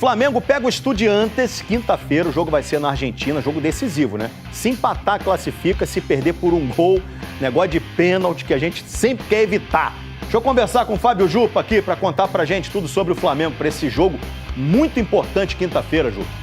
Flamengo pega o Estudiantes, quinta-feira, o jogo vai ser na Argentina, jogo decisivo, né? Se empatar, classifica, se perder por um gol, negócio de pênalti que a gente sempre quer evitar. Deixa eu conversar com o Fábio Jupa aqui para contar pra gente tudo sobre o Flamengo para esse jogo muito importante quinta-feira, Jupa.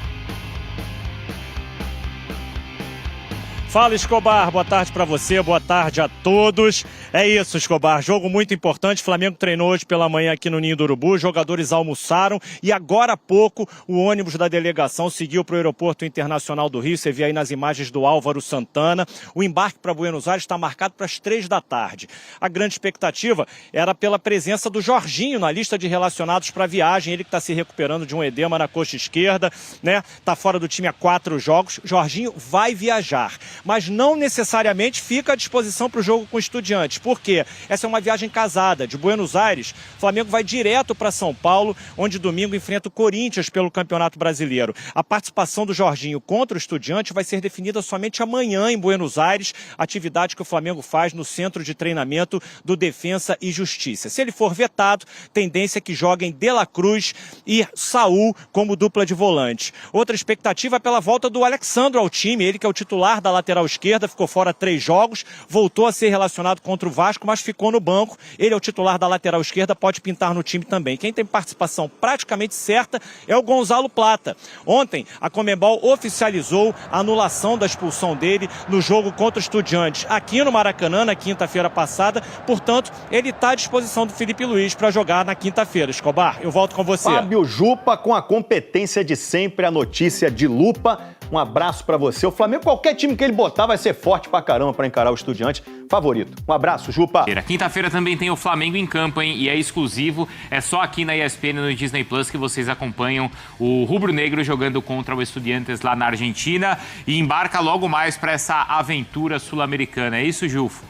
Fala, Escobar, boa tarde para você, boa tarde a todos. É isso, Escobar, jogo muito importante. Flamengo treinou hoje pela manhã aqui no Ninho do Urubu, os jogadores almoçaram e agora há pouco o ônibus da delegação seguiu para o Aeroporto Internacional do Rio. Você vê aí nas imagens do Álvaro Santana. O embarque para Buenos Aires está marcado para as 3 da tarde. A grande expectativa era pela presença do Jorginho na lista de relacionados para a viagem. Ele que está se recuperando de um edema na coxa esquerda, né? Está fora do time há 4 jogos. Jorginho vai viajar, mas não necessariamente fica à disposição para o jogo com o Estudiantes. Por quê? Essa é uma viagem casada. De Buenos Aires, o Flamengo vai direto para São Paulo, onde domingo enfrenta o Corinthians pelo Campeonato Brasileiro. A participação do Jorginho contra o Estudiantes vai ser definida somente amanhã em Buenos Aires, atividade que o Flamengo faz no Centro de Treinamento do Defensa e Justiça. Se ele for vetado, tendência é que joguem De La Cruz e Saul como dupla de volante. Outra expectativa é pela volta do Alexandro ao time, ele que é o titular da lateral esquerda, ficou fora 3 jogos, voltou a ser relacionado contra o Vasco, mas ficou no banco. Ele é o titular da lateral esquerda, pode pintar no time também. Quem tem participação praticamente certa é o Gonzalo Plata. Ontem, a Conmebol oficializou a anulação da expulsão dele no jogo contra o Estudiantes aqui no Maracanã, na quinta-feira passada. Portanto, ele está à disposição do Felipe Luiz para jogar na quinta-feira. Escobar, eu volto com você. Fábio Jupa, com a competência de sempre, a notícia de lupa. Um abraço pra você. O Flamengo, qualquer time que ele botar, vai ser forte pra caramba pra encarar o Estudiante. Favorito. Um abraço, Jupa. Quinta-feira também tem o Flamengo em campo, hein? E é exclusivo. É só aqui na ESPN, no Disney Plus, que vocês acompanham o Rubro Negro jogando contra o Estudiantes lá na Argentina. E embarca logo mais pra essa aventura sul-americana. É isso, Jufo?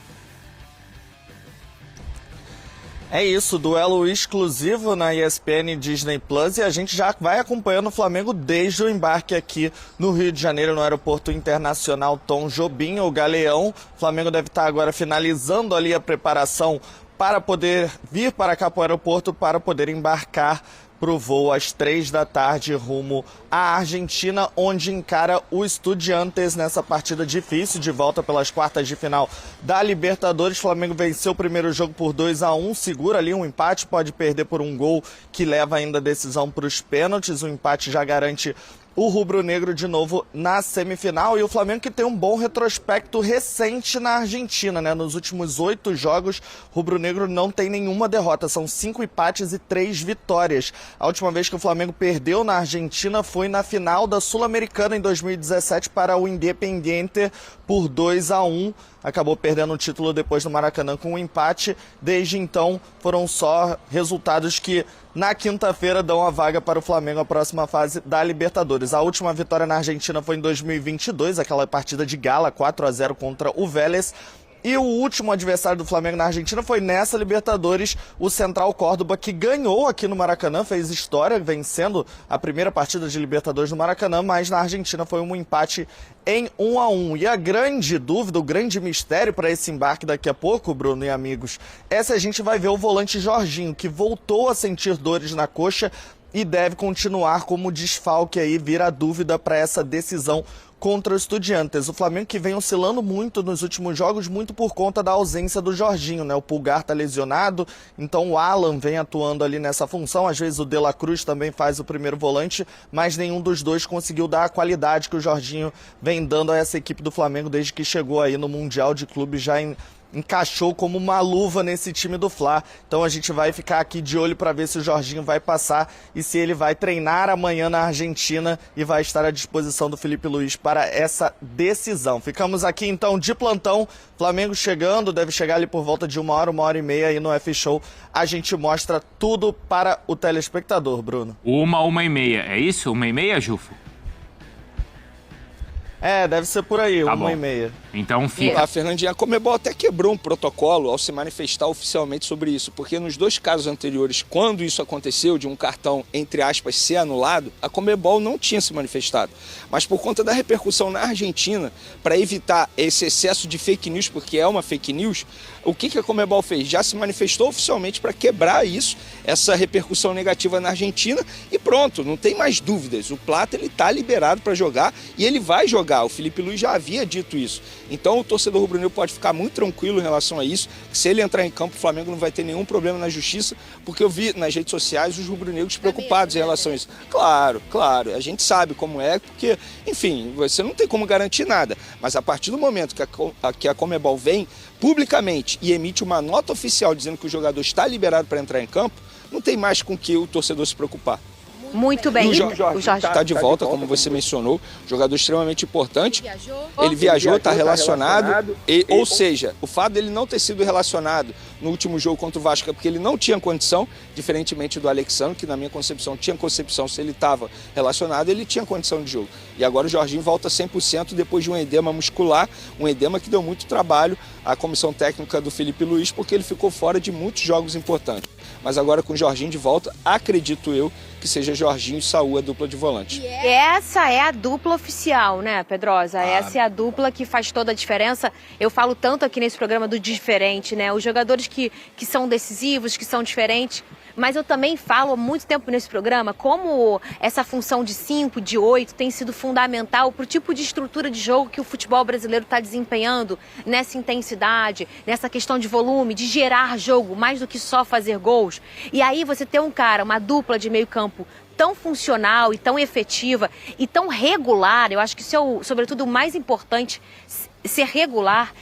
É isso, duelo exclusivo na ESPN Disney Plus, e a gente já vai acompanhando o Flamengo desde o embarque aqui no Rio de Janeiro, no Aeroporto Internacional Tom Jobim, o Galeão. O Flamengo deve estar agora finalizando ali a preparação para poder vir para cá para o aeroporto, para poder embarcar para o voo às 3 da tarde rumo à Argentina, onde encara o Estudiantes nessa partida difícil de volta pelas quartas de final da Libertadores. O Flamengo venceu o primeiro jogo por 2-1, segura ali um empate, pode perder por um gol que leva ainda a decisão para os pênaltis. O empate já garante o rubro-negro de novo na semifinal, e o Flamengo que tem um bom retrospecto recente na Argentina, né? Nos últimos 8 jogos, o rubro-negro não tem nenhuma derrota, são 5 empates e 3 vitórias. A última vez que o Flamengo perdeu na Argentina foi na final da Sul-Americana em 2017 para o Independiente por 2-1. Acabou perdendo o título depois do Maracanã com um empate. Desde então, foram só resultados que na quinta-feira dão a vaga para o Flamengo à próxima fase da Libertadores. A última vitória na Argentina foi em 2022, aquela partida de gala, 4-0 contra o Vélez. E o último adversário do Flamengo na Argentina foi nessa Libertadores, o Central Córdoba, que ganhou aqui no Maracanã, fez história vencendo a primeira partida de Libertadores no Maracanã, mas na Argentina foi um empate em 1-1. E a grande dúvida, o grande mistério para esse embarque daqui a pouco, Bruno e amigos, é se a gente vai ver o volante Jorginho, que voltou a sentir dores na coxa e deve continuar como desfalque aí, vira a dúvida para essa decisão contra o Estudiantes. O Flamengo que vem oscilando muito nos últimos jogos, muito por conta da ausência do Jorginho, né? O Pulgar tá lesionado, então o Alan vem atuando ali nessa função. Às vezes o De La Cruz também faz o primeiro volante, mas nenhum dos dois conseguiu dar a qualidade que o Jorginho vem dando a essa equipe do Flamengo desde que chegou aí no Mundial de Clubes, já encaixou como uma luva nesse time do Fla. Então a gente vai ficar aqui de olho para ver se o Jorginho vai passar e se ele vai treinar amanhã na Argentina e vai estar à disposição do Felipe Luiz para essa decisão. Ficamos aqui então de plantão, Flamengo chegando, deve chegar ali por volta de 1 hora e meia aí no F-Show. A gente mostra tudo para o telespectador, Bruno. 1h30, é isso? 1h30, Jufo? Deve ser por aí, Tá 1h30. Então fica. A Fernandinha, a Conmebol até quebrou um protocolo ao se manifestar oficialmente sobre isso, porque nos 2 casos anteriores, quando isso aconteceu, de um cartão, entre aspas, ser anulado, a Conmebol não tinha se manifestado. Mas por conta da repercussão na Argentina, para evitar esse excesso de fake news, porque é uma fake news, o que a Conmebol fez? Já se manifestou oficialmente para quebrar isso, essa repercussão negativa na Argentina, e pronto, não tem mais dúvidas. O Plata, ele está liberado para jogar e ele vai jogar. O Felipe Luiz já havia dito isso. Então o torcedor rubro-negro pode ficar muito tranquilo em relação a isso, que se ele entrar em campo, o Flamengo não vai ter nenhum problema na justiça, porque eu vi nas redes sociais os rubro-negros preocupados em relação a isso. Claro, a gente sabe como é, porque, enfim, você não tem como garantir nada, mas a partir do momento que a Conmebol vem publicamente e emite uma nota oficial dizendo que o jogador está liberado para entrar em campo, não tem mais com que o torcedor se preocupar. Muito bem. O Jorge está de volta, como você mencionou, jogador extremamente importante. Ele viajou, está relacionado. Ou seja, o fato dele não ter sido relacionado no último jogo contra o Vasco é porque ele não tinha condição, diferentemente do Alexandre, que na minha concepção tinha concepção, se ele estava relacionado, ele tinha condição de jogo. E agora o Jorginho volta 100% depois de um edema muscular, um edema que deu muito trabalho à comissão técnica do Felipe Luiz, porque ele ficou fora de muitos jogos importantes. Mas agora com o Jorginho de volta, acredito eu que seja Jorginho e Saúl a dupla de volante. Essa é a dupla oficial, né, Pedrosa? Essa é a dupla que faz toda a diferença. Eu falo tanto aqui nesse programa do diferente, né? Os jogadores que são decisivos, que são diferentes. Mas eu também falo há muito tempo nesse programa como essa função de 5, de 8 tem sido fundamental para o tipo de estrutura de jogo que o futebol brasileiro está desempenhando, nessa intensidade, nessa questão de volume, de gerar jogo, mais do que só fazer gols. E aí você tem um cara, uma dupla de meio campo tão funcional e tão efetiva e tão regular, eu acho que isso é, sobretudo, o mais importante, ser regular.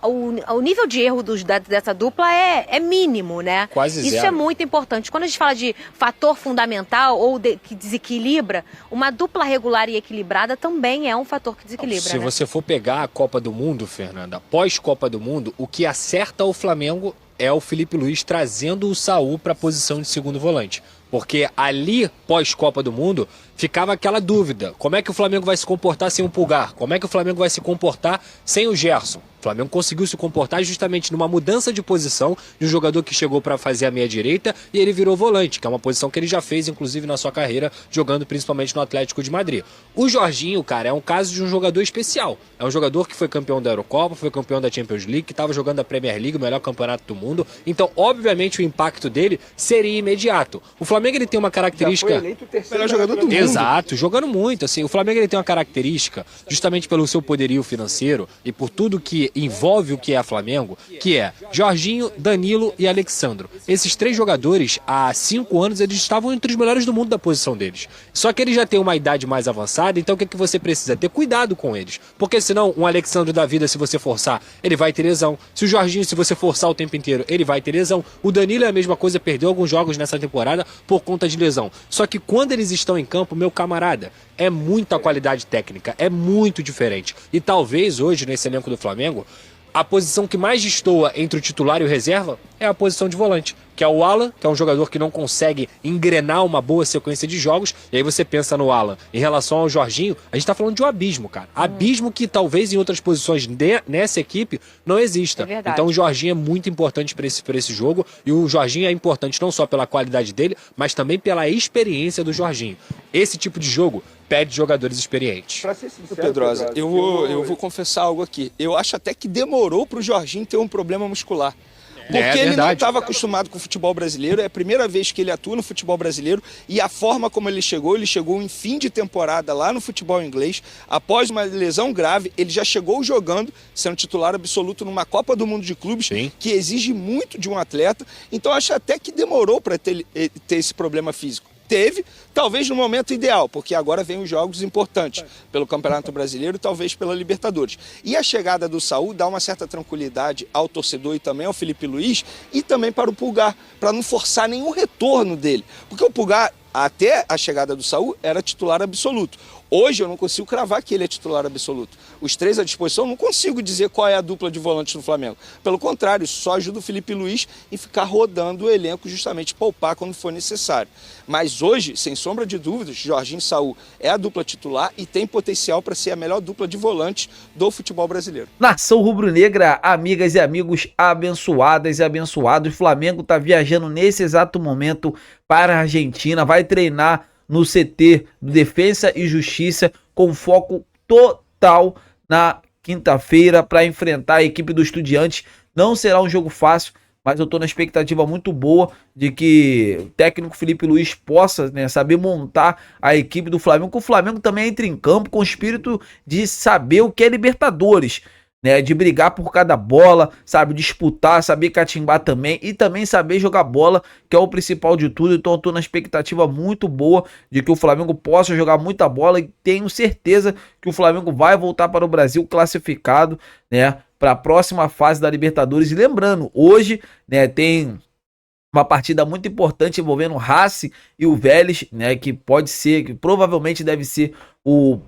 O nível de erro dessa dupla é mínimo, né? Quase isso zero. é muito importante. Quando a gente fala de fator fundamental ou que desequilibra, uma dupla regular e equilibrada também é um fator que desequilibra. Se você for pegar a Copa do Mundo, Fernanda, pós-Copa do Mundo, o que acerta o Flamengo é o Felipe Luiz trazendo o Saúl para a posição de segundo volante. Porque ali, pós-Copa do Mundo, ficava aquela dúvida. Como é que o Flamengo vai se comportar sem o Pulgar? Como é que o Flamengo vai se comportar sem o Gerson? O Flamengo conseguiu se comportar justamente numa mudança de posição de um jogador que chegou para fazer a meia-direita e ele virou volante, que é uma posição que ele já fez, inclusive, na sua carreira, jogando principalmente no Atlético de Madrid. O Jorginho, cara, é um caso de um jogador especial. É um jogador que foi campeão da Eurocopa, foi campeão da Champions League, que estava jogando a Premier League, o melhor campeonato do mundo. Então, obviamente, o impacto dele seria imediato. O Flamengo, ele tem uma característica... Já foi eleito o terceiro jogador do mundo. Exato, jogando muito, assim. O Flamengo, ele tem uma característica, justamente pelo seu poderio financeiro e por tudo que envolve o que é a Flamengo, que é Jorginho, Danilo e Alexandro. Esses 3 jogadores, há 5 anos, eles estavam entre os melhores do mundo da posição deles. Só que eles já têm uma idade mais avançada, então o que você precisa? Ter cuidado com eles. Porque senão, um Alexandro da vida, se você forçar, ele vai ter lesão. Se o Jorginho, se você forçar o tempo inteiro, ele vai ter lesão. O Danilo é a mesma coisa, perdeu alguns jogos nessa temporada por conta de lesão. Só que quando eles estão em campo, meu camarada, é muita qualidade técnica, é muito diferente. E talvez hoje, nesse elenco do Flamengo, a posição que mais destoa entre o titular e o reserva é a posição de volante, que é o Alan, que é um jogador que não consegue engrenar uma boa sequência de jogos, e aí você pensa no Alan. Em relação ao Jorginho, a gente tá falando de um abismo, cara. Abismo que talvez em outras posições nessa equipe não exista. É verdade. Então o Jorginho é muito importante para esse jogo, e o Jorginho é importante não só pela qualidade dele, mas também pela experiência do Jorginho. Esse tipo de jogo pede jogadores experientes. Pra ser sincero, Pedrosa, eu vou confessar algo aqui. Eu acho até que demorou pro Jorginho ter um problema muscular. Porque ele não estava acostumado com o futebol brasileiro, é a primeira vez que ele atua no futebol brasileiro, e a forma como ele chegou em fim de temporada lá no futebol inglês, após uma lesão grave, ele já chegou jogando, sendo titular absoluto numa Copa do Mundo de Clubes, Sim. que exige muito de um atleta, então acho até que demorou para ter esse problema físico. Teve, talvez no momento ideal, porque agora vem os jogos importantes pelo Campeonato Brasileiro e talvez pela Libertadores. E a chegada do Saúl dá uma certa tranquilidade ao torcedor e também ao Felipe Luiz e também para o Pulgar, para não forçar nenhum retorno dele. Porque o Pulgar, até a chegada do Saúl, era titular absoluto. Hoje eu não consigo cravar que ele é titular absoluto. Os 3 à disposição, não consigo dizer qual é a dupla de volantes do Flamengo. Pelo contrário, isso só ajuda o Felipe Luiz em ficar rodando o elenco, justamente poupar quando for necessário. Mas hoje, sem sombra de dúvidas, Jorginho e Saul é a dupla titular e tem potencial para ser a melhor dupla de volantes do futebol brasileiro. Nação rubro-negra, amigas e amigos abençoadas e abençoados, o Flamengo está viajando nesse exato momento para a Argentina, vai treinar no CT do Defensa e Justiça com foco total na quinta-feira para enfrentar a equipe do Estudiantes. Não será um jogo fácil, mas eu estou na expectativa muito boa de que o técnico Felipe Luiz possa, né, saber montar a equipe do Flamengo, que o Flamengo também entra em campo com o espírito de saber o que é Libertadores, né, de brigar por cada bola, sabe, disputar, saber catimbar também e também saber jogar bola, que é o principal de tudo. Então eu tô na expectativa muito boa de que o Flamengo possa jogar muita bola e tenho certeza que o Flamengo vai voltar para o Brasil classificado, né, para a próxima fase da Libertadores. E lembrando, hoje, né, tem uma partida muito importante envolvendo o Racing e o Vélez, né, que pode ser, que provavelmente deve ser o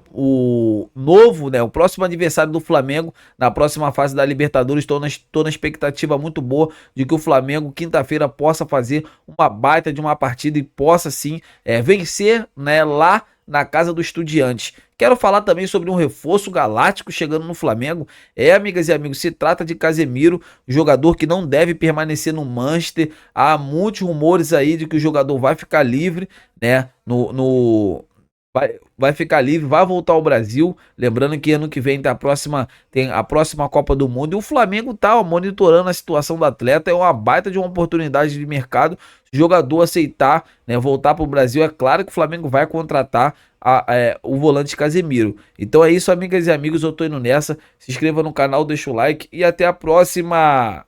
novo, né, o próximo adversário do Flamengo na próxima fase da Libertadores. Estou na expectativa muito boa de que o Flamengo quinta-feira possa fazer uma baita de uma partida e possa sim vencer, né, lá na casa do Estudiantes. Quero falar também sobre um reforço galáctico chegando no Flamengo. Amigas e amigos, se trata de Casemiro, jogador que não deve permanecer no Manchester. Há muitos rumores aí de que o jogador vai ficar livre, né, vai ficar livre, vai voltar ao Brasil. Lembrando que ano que vem tem a próxima Copa do Mundo. E o Flamengo tá monitorando a situação do atleta. É uma baita de uma oportunidade de mercado. Se o jogador aceitar, né, voltar para o Brasil, é claro que o Flamengo vai contratar o volante Casemiro. Então é isso, amigas e amigos. Eu tô indo nessa. Se inscreva no canal, deixa o like e até a próxima.